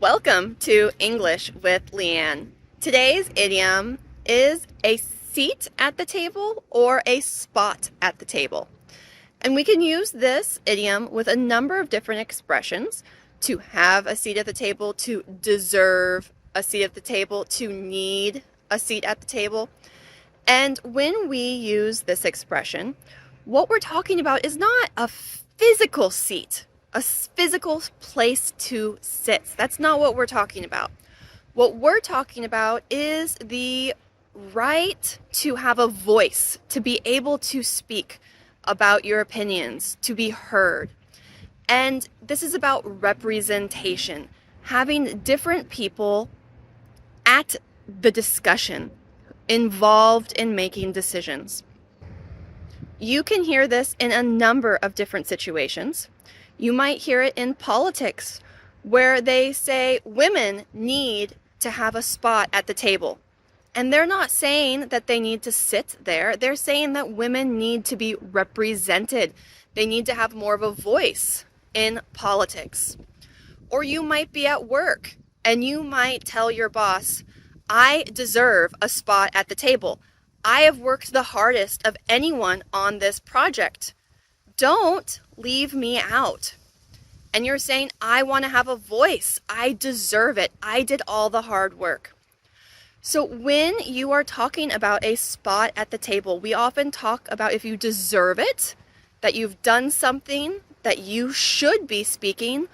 Welcome to English with Leanne. Today's idiom is a seat at the table or a spot at the table. And we can use this idiom with a number of different expressions: to have a seat at the table, to deserve a seat at the table, to need a seat at the table. And when we use this expression, what we're talking about is not a physical seat, a physical place to sit. That's not what we're talking about. What we're talking about is the right to have a voice, to be able to speak about your opinions, to be heard. And this is about representation, having different people at the discussion, involved in making decisions. You can hear this in a number of different situations. You might hear it in politics, where they say women need to have a spot at the table. And they're not saying that they need to sit there. They're saying that women need to be represented. They need to have more of a voice in politics. Or you might be at work and you might tell your boss, I deserve a spot at the table. I have worked the hardest of anyone on this project. Don't leave me out. And you're saying, I want to have a voice. I deserve it. I did all the hard work. So when you are talking about a spot at the table, we often talk about if you deserve it, that you've done something that you should be speaking,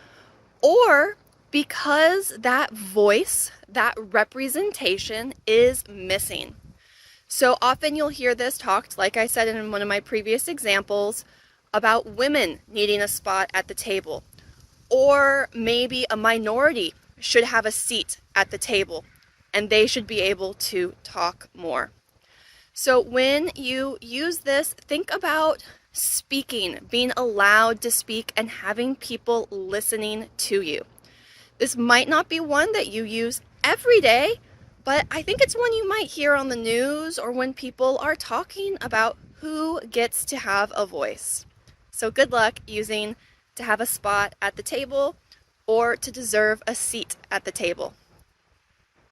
or because that voice, that representation is missing. So often you'll hear this talked, like I said in one of my previous examples, about women needing a spot at the table. Or maybe a minority should have a seat at the table and they should be able to talk more. So when you use this, think about speaking, being allowed to speak and having people listening to you. This might not be one that you use every day, but I think it's one you might hear on the news or when people are talking about who gets to have a voice. So good luck using to have a spot at the table or to deserve a seat at the table.